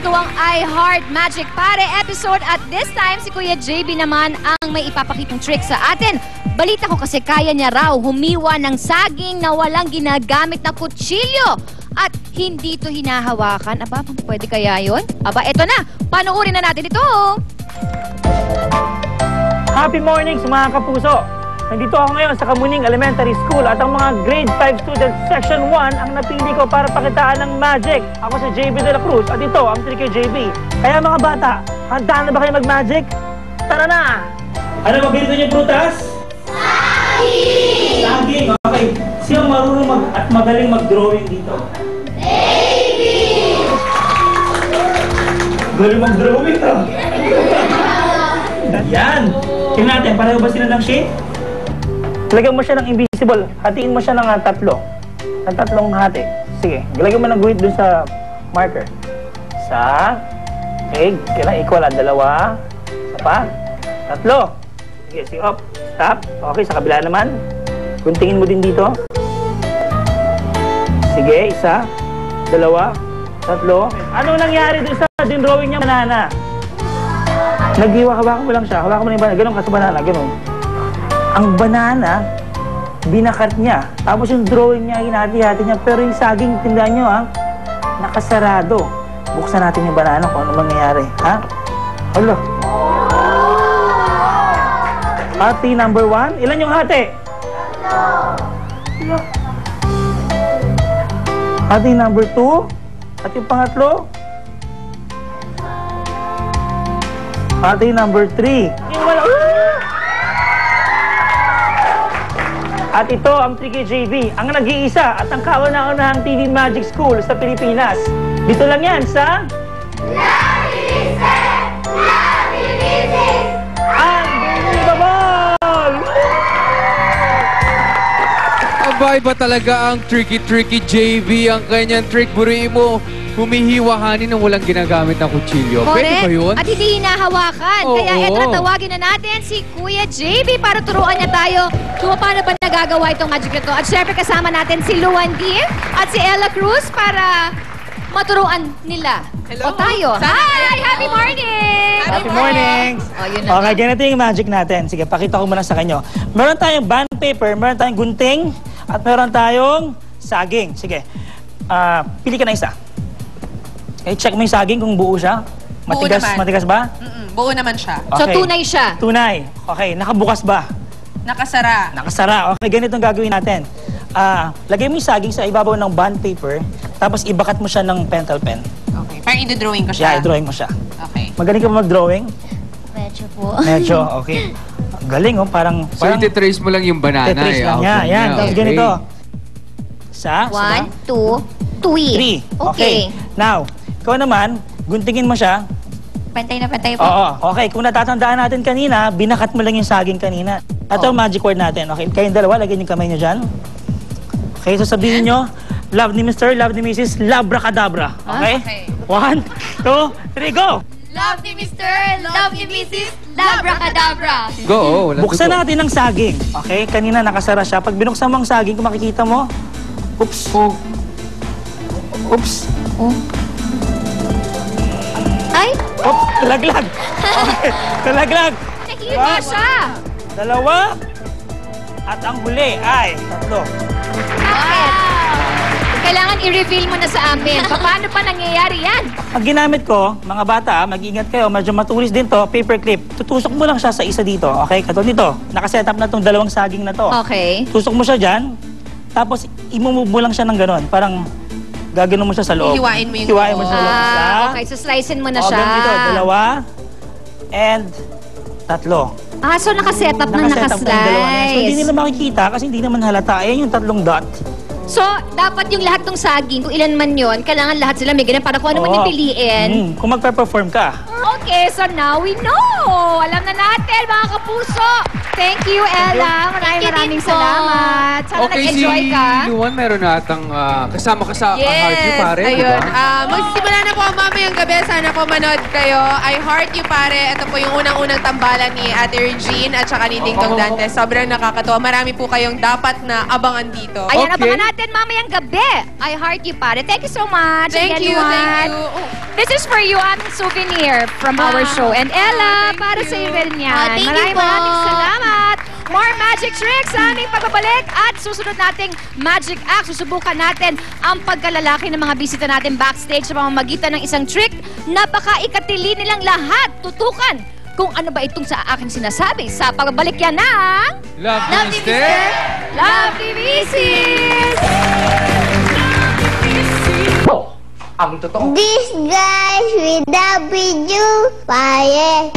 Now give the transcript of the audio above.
ito ang I Heart Magic Pare episode at this time si Kuya JB naman ang may ipapakitang trick sa atin. Balita ko kasi kaya niya raw humiwa ng saging na walang ginagamit na kutsilyo at hindi ito hinahawakan. Aba, pwede kaya yun? Aba, eto na. Panuorin na natin ito. Happy morning sa mga kapuso! Nandito ako ngayon sa Kamuning Elementary School at ang mga grade 5 students section 1 ang napili ko para pakitaan ng magic. Ako si JB de la Cruz at ito ang trick kay JB. Kaya mga bata, handa na ba kayo mag-magic? Tara na! Ano magbili niyo prutas? Saging! Saging, okay. Sino marunong at magaling mag-drawing dito? JB! Galing mag-drawing to. Yan! Tingnan natin, pareho ba sila ng shape? Lagyan mo siya ng invisible. Hatiin mo siya ng tatlo. Ng tatlong hati. Sige, lagyan mo ng guhit dun sa marker. Isa. Okay, kailangan equal ang dalawa. Isa pa. Tatlo. Sige, sige, up. Stop. Okay, sa kabila naman. Guntingin mo din dito. Sige, isa. Dalawa. Tatlo. Ano nangyari dun sa drawing niya, banana? Hawakan mo lang siya. Hawakan mo na yung banana. Ganun ka sa banana. Ganun. Ang banana, binakat niya. Tapos yung drawing niya, hinati-hati niya. Pero yung saging, tindaan nyo nakasarado. Buksan natin yung banana kung ano mangyayari. Ha? Hala. Hati number 1. Ilan yung hati? Hati number 2. At yung pangatlo? Hati number 3. At ito ang trick kay JB, ang nag-iisa at ang kauna-unahang TV Magic School sa Pilipinas. Dito lang yan sa... Unbelievable! Aba, iba talaga ang tricky JB. Ang kanyang trick, buriin mo, humihiwahanin ng walang ginagamit na kutsilyo. Pwede ba yun? At hindi hinahawakan. Kaya eto na, tawagin na natin si Kuya JB para turuan niya tayo kung paano ba nagagawa itong magic na to. At syempre kasama natin si Luan Diem at si Ella Cruz para maturuan nila. Hello. O tayo. Hi! Happy morning! Happy morning! Okay, ganito yung magic natin. Sige, pakita ko muna sa kanyo. Meron tayong bond paper, meron tayong gunting, at meron tayong saging. Sige, pili ka na isa. Okay, check mo yung saging kung buo siya. Matigas, matigas ba? Buo naman siya. Okay. So tunay siya? Tunay. Okay, nakabukas ba? Nakasara. Nakasara. Okay, ganito ang gagawin natin. Lagay mo yung saging sa ibabaw ng bond paper, tapos ibakat mo siya ng pentel pen. Okay, parang i-drawing ko siya. Yeah, i-drawing mo siya. Okay. Magaling ka ba mag-drawing? Medyo po. Medyo, okay. Galing, parang... So, ititrace mo lang yung banana. Titrace lang niya. Yan, tapos ganito. Isa, 1, 2, 3. 3. Okay. Now, ikaw naman, guntingin mo siya. Pantay na pantay po. Oo, okay. Kung natatandaan natin kanina, binakat mo lang yung saging kanina. Ito ang magic word natin. Okay, kayong dalawa, lagyan yung kamay nyo dyan. Okay, so sabihin nyo, love ni Mr., love ni Mrs., labracadabra. Okay? 1, 2, 3, go! Love ni Mr., love ni Mrs., labracadabra. Go! Buksan natin ang saging. Okay, kanina nakasara siya. Pag binuksan mo ang saging, kung makikita mo, oops. Oops. Ay! Oops, talaglag. Okay, talaglag. Nahiwa siya. Dalawa. At ang huli ay 3. Bakit? Kailangan i-reveal mo na sa amin. Paano pa nangyayari yan? Pag ginamit ko, mga bata, mag-ingat kayo, medyo matulis din to, paper clip. Tutusok mo lang siya sa isa dito, okay? Katulad nito, nakaset up na tong 2 saging na to. Okay. Tusok mo siya dyan, tapos imumove mo lang siya ng ganon. Parang gaganon mo siya sa loob. Hiwain mo yung Hiwain mo siya sa loob. Okay, so slicein mo na siya. Ganito, 2 and 3. So nakaset up na Nakaset up na yung dalawa na yan. So hindi nakaslice. nila makikita kasi hindi naman halata. Ayan yung 3 dot. So, dapat yung lahat ng saging, kung ilan man yon, kailangan lahat sila may ganun para kung ano man yung piliin. Kung magpe-perform ka. Okay, so now we know. Alam na natin, mga kapuso. Thank you, Ella. Maraming salamat. Sana Okay, si nag-enjoy ka. Luan meron natang kasama ka sa Heart You, pare. Ayun. Diba? Magsisimula na po ang mamayang gabi. Sana po manood kayo. I Heart You, pare. Ito po yung unang-unang tambalan ni Ate Regine at saka ni Ding Dong Dante. Sobrang nakakatuwa. Marami po kayong dapat na abangan dito. Ayan, Okay. abangan natin mamayang gabi. I heart you, pare. Thank you so much. Thank Again, you, Luan. thank you. This is for you, aming souvenir from our show. And Ella, thank para you. sa iyo rin yan. Thank you po. Maraming salamat. More magic tricks sa aming pagbabalik at susunod nating magic act. Susubukan natin ang pagkalalaki ng mga bisita natin backstage sa pamamagitan ng isang trick na baka ikatili nilang lahat. Tutukan kung ano ba itong sa aking sinasabi sa pagbabalik yan ng... Love you, mister. Lovely Mrs. Ang totoo. This guys with the video. Bye.